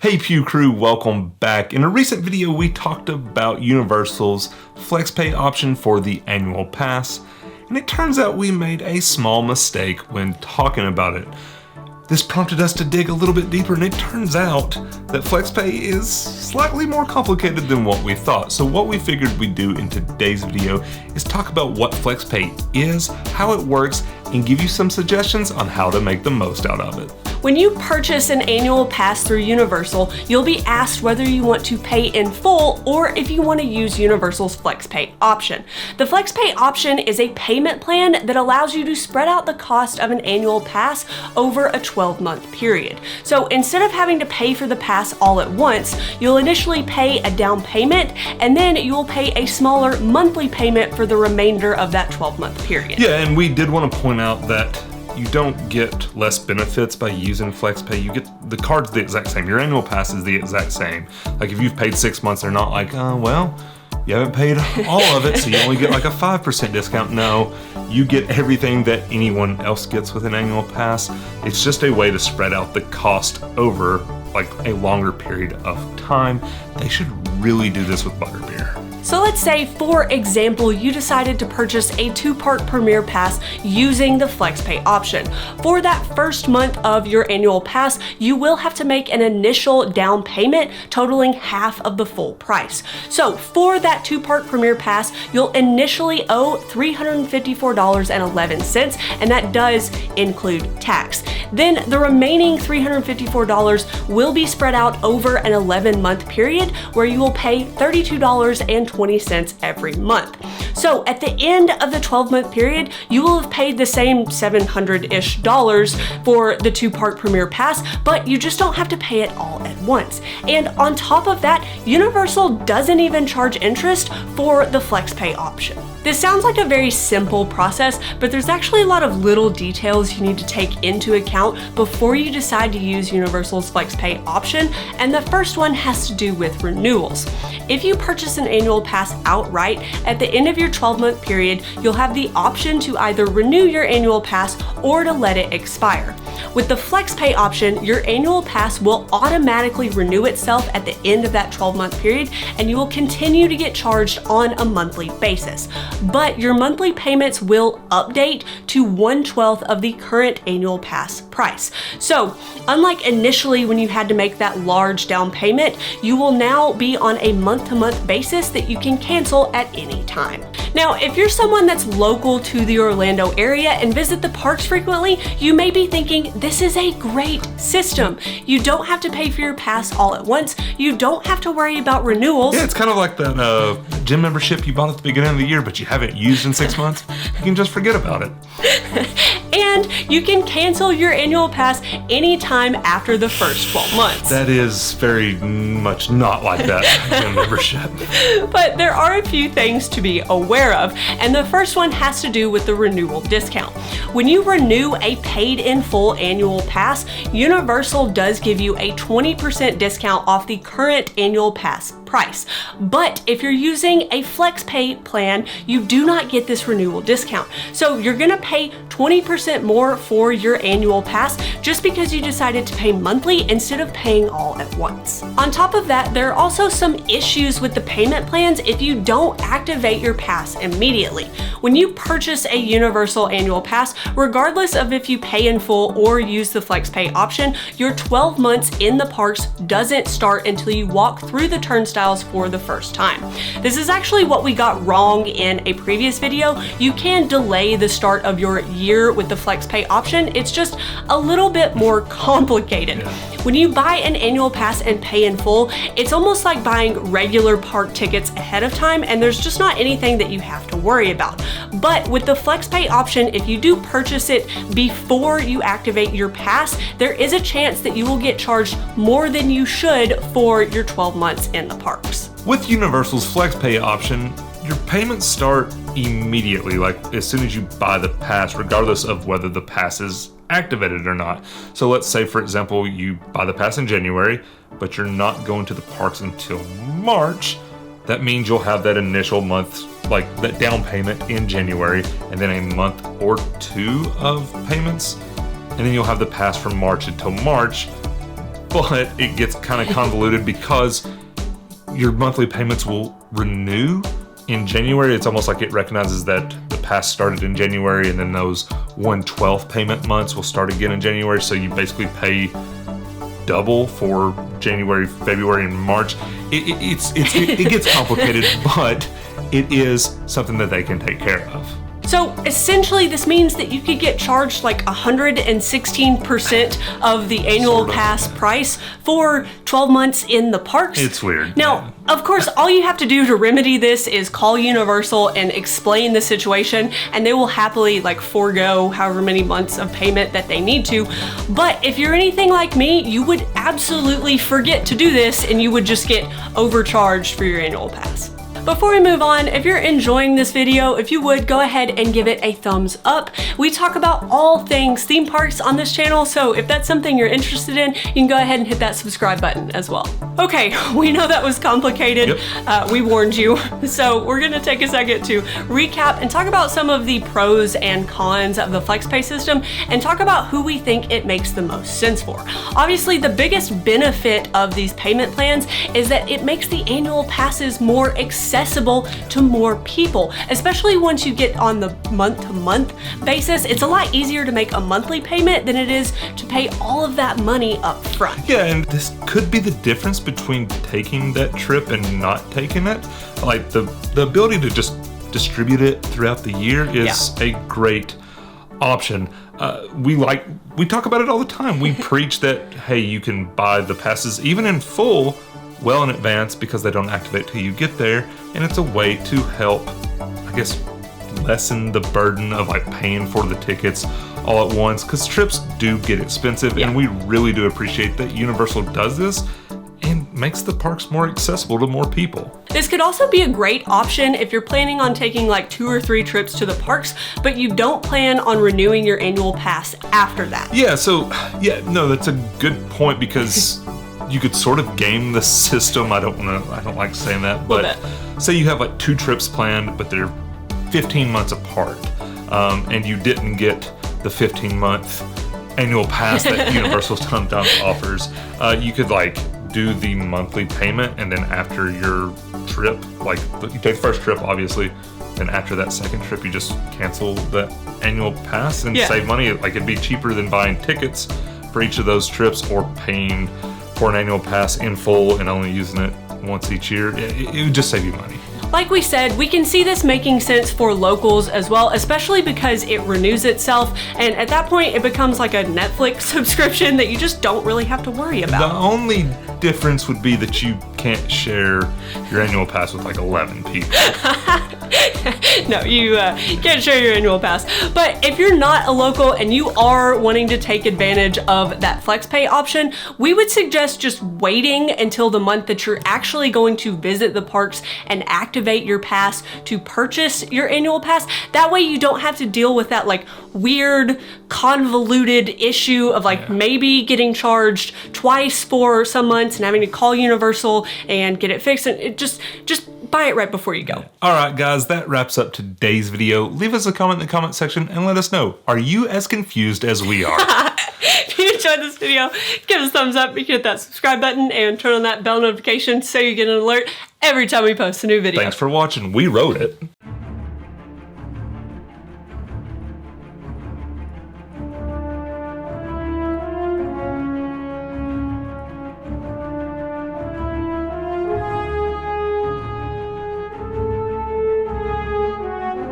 Hey Pugh crew, welcome back. In a recent video, we talked about Universal's FlexPay option for the annual pass, and it turns out we made a small mistake when talking about it. This prompted us to dig a little bit deeper, and it turns out that FlexPay is slightly more complicated than what we thought. So what we figured we'd do in today's video is talk about what FlexPay is, how it works, and give you some suggestions on how to make the most out of it. When you purchase an annual pass through Universal, you'll be asked whether you want to pay in full or if you want to use Universal's FlexPay option. The FlexPay option is a payment plan that allows you to spread out the cost of an annual pass over a 12-month period. So instead of having to pay for the pass all at once, you'll initially pay a down payment and then you'll pay a smaller monthly payment for the remainder of that 12-month period. Yeah, and we did want to point out that you don't get less benefits by using FlexPay. You get the card's the exact same. Your annual pass is the exact same. Like if you've paid 6 months, they're not like, well, you haven't paid all of it, so you only get like a 5% discount. No, you get everything that anyone else gets with an annual pass. It's just a way to spread out the cost over like a longer period of time. They should really do this with Butterbeer. So let's say, for example, you decided to purchase a 2-part Premier Pass using the FlexPay option. For that first month of your annual pass, you will have to make an initial down payment totaling half of the full price. So for that 2-part Premier Pass, you'll initially owe $354.11, and that does include tax. Then the remaining $354 will be spread out over an 11-month period where you will pay $32.20 every month. So at the end of the 12-month period, you will have paid the same $700-ish for the 2-part Premier Pass, but you just don't have to pay it all at once. And on top of that, Universal doesn't even charge interest for the FlexPay option. This sounds like a very simple process, but there's actually a lot of little details you need to take into account before you decide to use Universal's FlexPay option, and the first one has to do with renewals. If you purchase an annual pass outright, at the end of your 12-month period, you'll have the option to either renew your annual pass or to let it expire. With the FlexPay option, your annual pass will automatically renew itself at the end of that 12-month period, and you will continue to get charged on a monthly basis. But your monthly payments will update to 1/12 of the current annual pass price. So, unlike initially when you had to make that large down payment, you will now be on a month-to-month basis that you can cancel at any time. Now, if you're someone that's local to the Orlando area and visit the parks frequently, you may be thinking, this is a great system. You don't have to pay for your pass all at once. You don't have to worry about renewals. Yeah, it's kind of like that gym membership you bought at the beginning of the year, but you haven't used in 6 months. You can just forget about it. And you can cancel your annual pass anytime after the first 12 months. That is very much not like that gym membership. But there are a few things to be aware of, and the first one has to do with the renewal discount. When you renew a paid in full annual pass, Universal does give you a 20% discount off the current annual pass price. But if you're using a FlexPay plan, you do not get this renewal discount. So you're gonna pay 20% more for your annual pass just because you decided to pay monthly instead of paying all at once. On top of that, there are also some issues with the payment plans if you don't activate your pass immediately. When you purchase a Universal annual pass, regardless of if you pay in full or use the FlexPay option, your 12 months in the parks doesn't start until you walk through the turnstiles for the first time. This is actually what we got wrong in a previous video. You can delay the start of your year with the FlexPay option. It's just a little bit more complicated. When you buy an annual pass and pay in full, it's almost like buying regular park tickets ahead of time, and there's just not anything that you have to worry about. But with the FlexPay option, if you do purchase it before you activate your pass, there is a chance that you will get charged more than you should for your 12 months in the parks. With Universal's FlexPay option, your payments start immediately, like as soon as you buy the pass, regardless of whether the pass is activated or not. So let's say, for example, you buy the pass in January, but you're not going to the parks until March. That means you'll have that initial month, like that down payment in January, and then a month or two of payments. And then you'll have the pass from March until March. but it gets kind of convoluted because your monthly payments will renew in January. It's almost like it recognizes that the pass started in January, and then those 1/12 payment months will start again in January. So you basically pay double for January, February, and March. It gets complicated, but it is something that they can take care of. So essentially this means that you could get charged like 116% of the annual pass price for 12 months in the parks. It's weird. Now, of course, all you have to do to remedy this is call Universal and explain the situation, and they will happily like forego however many months of payment that they need to. But if you're anything like me, you would absolutely forget to do this and you would just get overcharged for your annual pass. Before we move on, if you're enjoying this video, if you would, go ahead and give it a thumbs up. We talk about all things theme parks on this channel, so if that's something you're interested in, you can go ahead and hit that subscribe button as well. Okay, we know that was complicated. Yep. We warned you. So we're gonna take a second to recap and talk about some of the pros and cons of the FlexPay system and talk about who we think it makes the most sense for. Obviously, the biggest benefit of these payment plans is that it makes the annual passes more accessible to more people, especially once you get on the month-to-month basis. It's a lot easier to make a monthly payment than it is to pay all of that money up front. Yeah, and this could be the difference between taking that trip and not taking it. Like the ability to just distribute it throughout the year is a great option. We talk about it all the time. We preach that, hey, you can buy the passes even in full well in advance because they don't activate till you get there, and it's a way to help, I guess, lessen the burden of like paying for the tickets all at once, because trips do get expensive, and we really do appreciate that Universal does this and makes the parks more accessible to more people. This could also be a great option if you're planning on taking like 2 or 3 trips to the parks, but you don't plan on renewing your annual pass after that. Yeah, so no, that's a good point, because you could sort of game the system. I don't like saying that, but say you have like 2 trips planned, but they're 15 months apart, and you didn't get the 15-month annual pass that Universal sometimes offers. You could like do the monthly payment, and then after your trip, like you take the first trip, obviously, then after that second trip, you just cancel the annual pass and save money. Like it'd be cheaper than buying tickets for each of those trips or paying for an annual pass in full and only using it once each year. It would just save you money. Like we said, we can see this making sense for locals as well, especially because it renews itself, and at that point it becomes like a Netflix subscription that you just don't really have to worry about. The only difference would be that you can't share your annual pass with like 11 people. No, you can't share your annual pass. But if you're not a local and you are wanting to take advantage of that FlexPay option, we would suggest just waiting until the month that you're actually going to visit the parks and activate your pass to purchase your annual pass. That way you don't have to deal with that like weird, convoluted issue of like maybe getting charged twice for some months and having to call Universal and get it fixed. And it just buy it right before you go. All right, guys, that wraps up today's video. Leave us a comment in the comment section and let us know, are you as confused as we are? If you enjoyed this video, give us a thumbs up. You can hit that subscribe button and turn on that bell notification so you get an alert every time we post a new video. Thanks for watching. We wrote it.